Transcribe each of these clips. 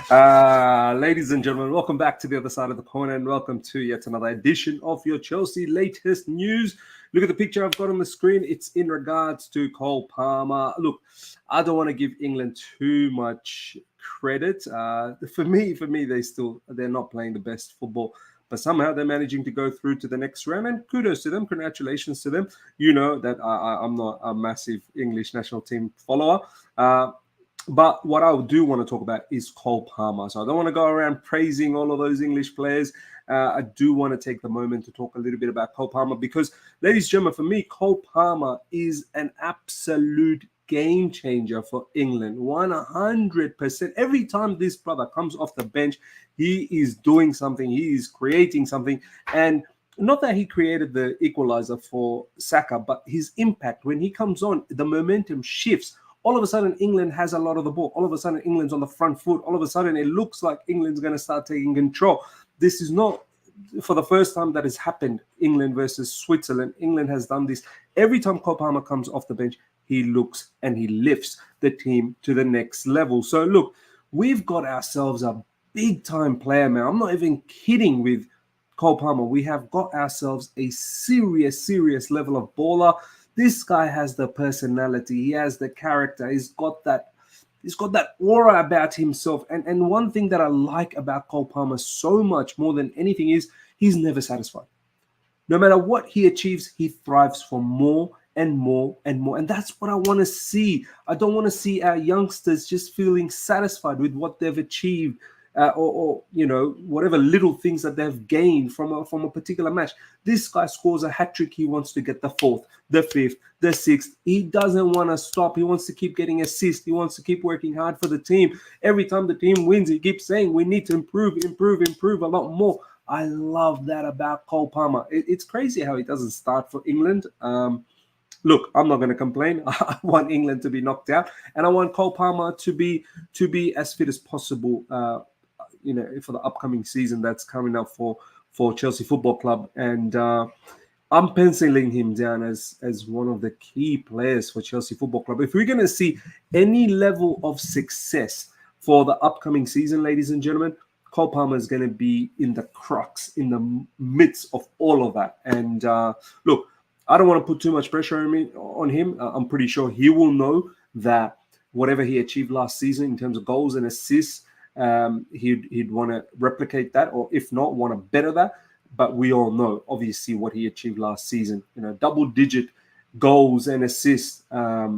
Ladies and gentlemen, welcome back to the other side of the corner and welcome to yet another edition of your Chelsea latest news. Look at the picture I've got on the screen. It's in regards to Cole Palmer. Look, I don't want to give England too much credit. For me, they're not playing the best football, but somehow they're managing to go through to the next round. And kudos to them, congratulations to them. You know that I'm not a massive English national team follower. But what I do want to talk about is Cole Palmer. So I don't want to go around praising all of those English players. I do want to take the moment to talk a little bit about Cole Palmer because, ladies and gentlemen, for me, Cole Palmer is an absolute game changer for England. 100%. Every time this brother comes off the bench, he is doing something. He is creating something. And not that he created the equalizer for Saka, but his impact, when he comes on, the momentum shifts. All of a sudden, England has a lot of the ball. All of a sudden, England's on the front foot. All of a sudden, it looks like England's going to start taking control. This is not for the first time that has happened, England versus Switzerland. England has done this. Every time Cole Palmer comes off the bench, he looks and he lifts the team to the next level. So, look, we've got ourselves a big-time player, man. I'm not even kidding with Cole Palmer. We have got ourselves a serious level of baller. This guy has the personality. He has the character. He's got that aura about himself. And one thing that I like about Cole Palmer so much more than anything is he's never satisfied. No matter what he achieves, he thrives for more and more and more. And that's what I want to see. I don't want to see our youngsters just feeling satisfied with what they've achieved. Or whatever little things that they've gained from a particular match. This guy scores a hat-trick. He wants to get the 4th, the 5th, the 6th. He doesn't want to stop. He wants to keep getting assists. He wants to keep working hard for the team. Every time the team wins, he keeps saying, we need to improve a lot more. I love that about Cole Palmer. It's crazy how he doesn't start for England. Look, I'm not going to complain. I want England to be knocked out, and I want Cole Palmer to be as fit as possible for the upcoming season that's coming up for Chelsea Football Club. And I'm penciling him down as one of the key players for Chelsea Football Club. If we're going to see any level of success for the upcoming season, ladies and gentlemen, Cole Palmer is going to be in the crux, in the midst of all of that. And look, I don't want to put too much pressure on him. I'm pretty sure he will know that whatever he achieved last season in terms of goals and assists, he'd want to replicate that, or if not, want to better that. But we all know, obviously, what he achieved last season. Double-digit goals and assists. I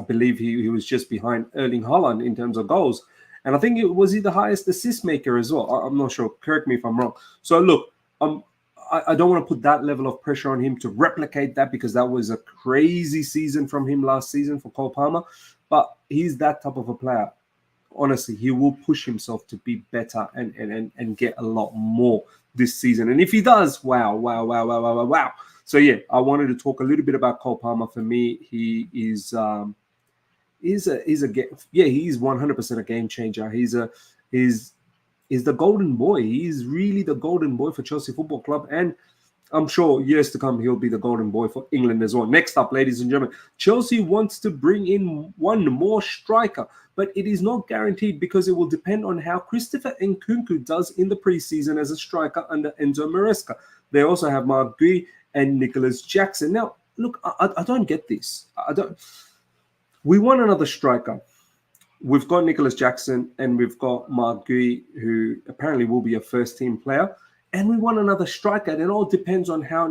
believe he was just behind Erling Haaland in terms of goals. And I think it was he the highest assist maker as well. I'm not sure. Correct me if I'm wrong. So, look, I don't want to put that level of pressure on him to replicate that because that was a crazy season from him last season for Cole Palmer. But he's that type of a player. Honestly, he will push himself to be better and get a lot more this season. And if he does, wow. So, yeah, I wanted to talk a little bit about Cole Palmer. For me, he is he's 100% a game changer. He's the golden boy. He's really the golden boy for Chelsea Football Club. And I'm sure years to come, he'll be the golden boy for England as well. Next up, ladies and gentlemen, Chelsea wants to bring in one more striker, but it is not guaranteed because it will depend on how Christopher Nkunku does in the preseason as a striker under Enzo Maresca. They also have Marc, Guiu and Nicolas Jackson. Now, look, I don't get this. We want another striker. We've got Nicolas Jackson and we've got Marc, who apparently will be a first-team player. And we want another striker. And it all depends on how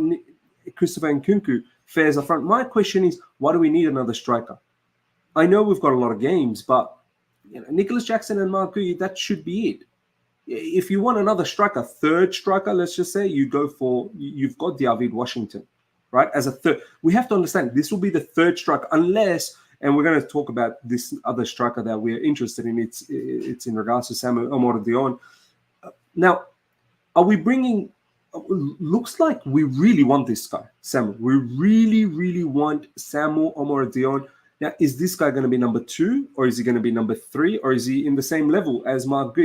Christopher Nkunku fares up front. My question is, why do we need another striker? I know we've got a lot of games, but Nicolas Jackson and Marc, that should be it. If you want another striker, third striker, let's just say, you've got David Washington, right? As a third. We have to understand this will be the third striker unless, and we're going to talk about this other striker that we're interested in. It's in regards to Semu Omorodion. Now, are we bringing? Looks like we really want this guy, Semu. We really want Semu Omorodion. Now, is this guy going to be number 2, or is he going to be number 3, or is he in the same level as Marc?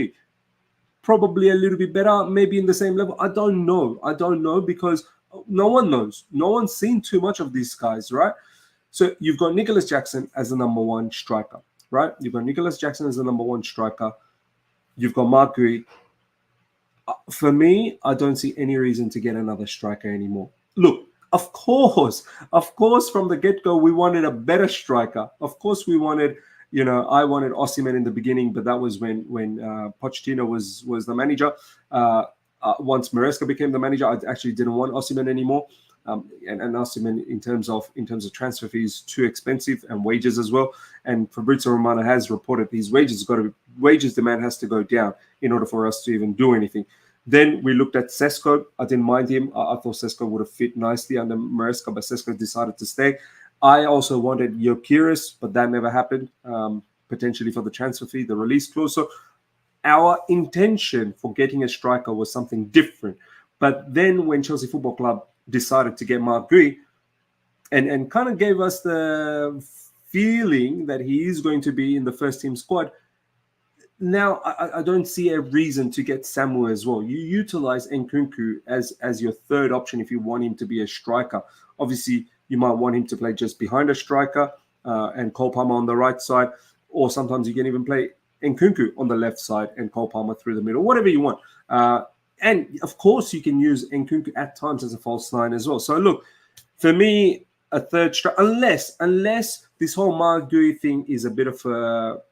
Probably a little bit better, maybe in the same level. I don't know because no one knows. No one's seen too much of these guys, right? So you've got Nicolas Jackson as the number 1 striker, right? You've got Nicolas Jackson as the number 1 striker. You've got Marc Guiu. For me, I don't see any reason to get another striker anymore. Look, of course, from the get-go, we wanted a better striker. Of course, we wanted, I wanted Osimhen in the beginning, but that was when Pochettino was the manager. Once Maresca became the manager, I actually didn't want Osimhen anymore. And Osimhen, in terms of transfer fees, too expensive, and wages as well. And Fabrizio Romano has reported his wages demand has to go down in order for us to even do anything. Then we looked at Sesko. I didn't mind him. I thought Sesko would have fit nicely under Maresca, but Sesko decided to stay. I also wanted Gyökeres, but that never happened, potentially for the transfer fee, the release clause. So our intention for getting a striker was something different. But then when Chelsea Football Club decided to get Marc Guiu and kind of gave us the feeling that he is going to be in the first team squad, now I don't see a reason to get Semu as well. You utilize Nkunku as your third option if you want him to be a striker. Obviously, you might want him to play just behind a striker and Cole Palmer on the right side, or sometimes you can even play Nkunku on the left side and Cole Palmer through the middle, whatever you want. And of course, you can use Nkunku at times as a false nine as well. So look, for me, a third striker, unless this whole Marc Guiu thing is a bit of a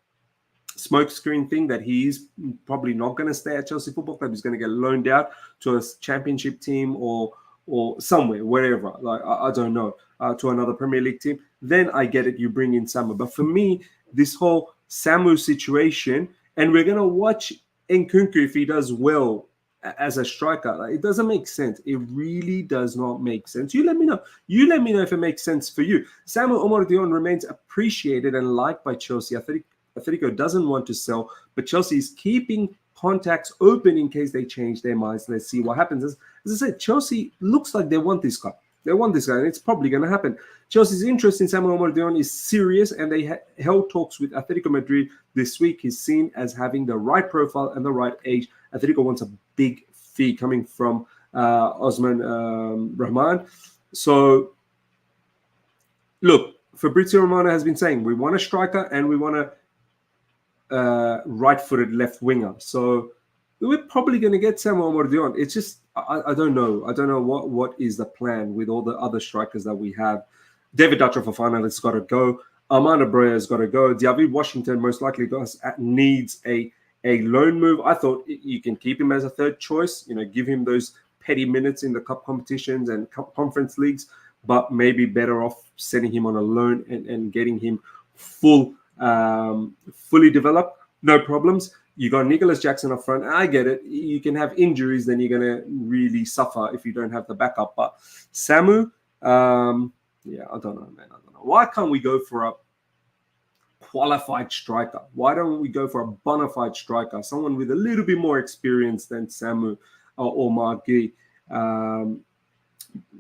smokescreen thing, that he's probably not going to stay at Chelsea Football Club. He's going to get loaned out to a championship team or somewhere, wherever. Like I don't know, to another Premier League team. Then I get it. You bring in Semu. But for me, this whole Semu situation, and we're going to watch Nkunku if he does well as a striker. Like, it doesn't make sense. It really does not make sense. You let me know. You let me know if it makes sense for you. Semu Omorodion remains appreciated and liked by Chelsea. Atletico doesn't want to sell, but Chelsea is keeping contacts open in case they change their minds. Let's see what happens. As I said, Chelsea looks like they want this guy. They want this guy, and it's probably going to happen. Chelsea's interest in Semu Omorodion is serious, and they held talks with Atletico Madrid this week. He's seen as having the right profile and the right age. Atletico wants a big fee coming from Osman Rahman. So, look, Fabrizio Romano has been saying we want a striker and we want a right-footed left winger. So we're probably going to get Semu Omorodion. It's just I don't know. I don't know what is the plan with all the other strikers that we have. David Dutcher for finalists got to go. Armando Broja's got to go. David Washington most likely needs a loan move. I thought you can keep him as a third choice. Give him those petty minutes in the cup competitions and conference leagues, but maybe better off sending him on a loan and getting him fully developed. No problems. You got Nicolas Jackson up front. I get it. You can have injuries, then you're going to really suffer if you don't have the backup. But Semu, I don't know, man. I don't know. Why can't we go for a qualified striker? Why don't we go for a bona fide striker, someone with a little bit more experience than Semu or Marc Guiu?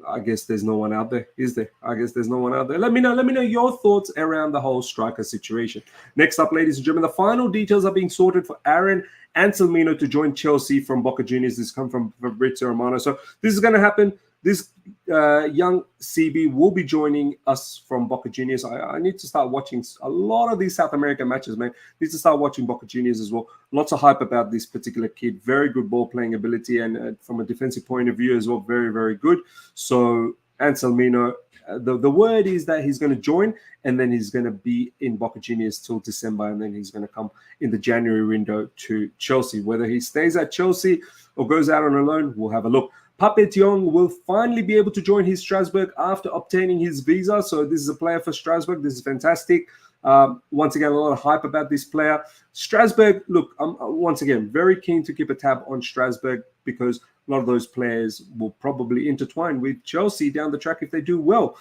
I guess there's no one out there, is there? I guess there's no one out there. Let me know your thoughts around the whole striker situation. Next up, ladies and gentlemen, the final details are being sorted for Aaron Anselmino to join Chelsea from Boca Juniors. This comes from Fabrizio Romano. So this is going to happen. This young CB will be joining us from Boca Juniors. I need to start watching a lot of these South American matches, man. Need to start watching Boca Juniors as well. Lots of hype about this particular kid. Very good ball playing ability, and from a defensive point of view as well, very, very good. So Anselmino, the word is that he's going to join, and then he's going to be in Boca Juniors till December, and then he's going to come in the January window to Chelsea. Whether he stays at Chelsea or goes out on a loan, we'll have a look. Pape Thiong will finally be able to join his Strasbourg after obtaining his visa. So this is a player for Strasbourg. This is fantastic. Once again, a lot of hype about this player. Strasbourg, look, I'm once again very keen to keep a tab on Strasbourg because a lot of those players will probably intertwine with Chelsea down the track if they do well.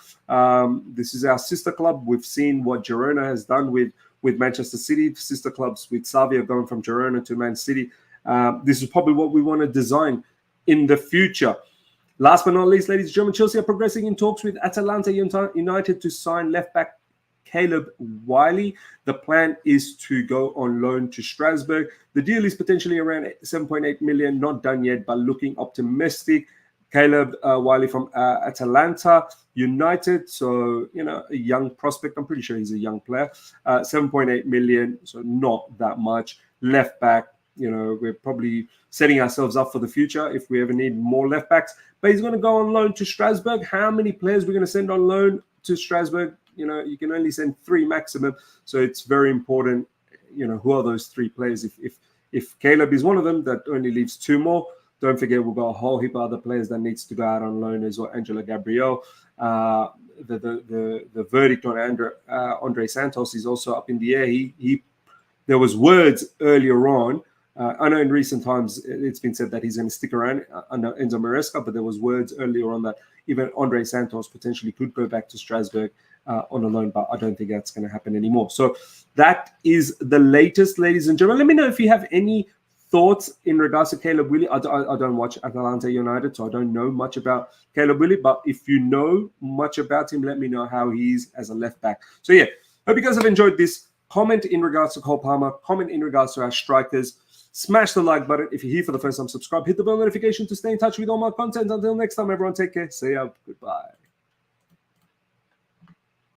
This is our sister club. We've seen what Girona has done with Manchester City, sister clubs with Xavi going from Girona to Man City. This is probably what we want to design in the future. Last but not least, ladies and gentlemen, Chelsea are progressing in talks with Atalanta United to sign left-back Caleb Wiley. The plan is to go on loan to Strasbourg. The deal is potentially around 7.8 million, not done yet, but looking optimistic. Caleb Wiley from Atalanta United, so, a young prospect. I'm pretty sure he's a young player. 7.8 million, so not that much. Left-back. we're probably setting ourselves up for the future if we ever need more left backs. But he's going to go on loan to Strasbourg. How many players we're going to send on loan to Strasbourg? You can only send 3 maximum. So it's very important, who are those 3 players? If Caleb is one of them, that only leaves 2 more. Don't forget, we've got a whole heap of other players that needs to go out on loan as well. Angela Gabriel. The verdict on Andre Santos is also up in the air. There was words earlier on. I know in recent times it's been said that he's going to stick around under Enzo Maresca, but there was words earlier on that even Andre Santos potentially could go back to Strasbourg on a loan, but I don't think that's going to happen anymore. So that is the latest, ladies and gentlemen. Let me know if you have any thoughts in regards to Caleb Willie. I don't watch Atalanta United, so I don't know much about Caleb Willie, but if you know much about him, let me know how he is as a left back. So yeah, hope you guys have enjoyed this. Comment in regards to Cole Palmer, comment in regards to our strikers. Smash the like button. If you're here for the first time, subscribe, hit the bell notification to stay in touch with all my content. Until next time, everyone, take care. See ya. Goodbye.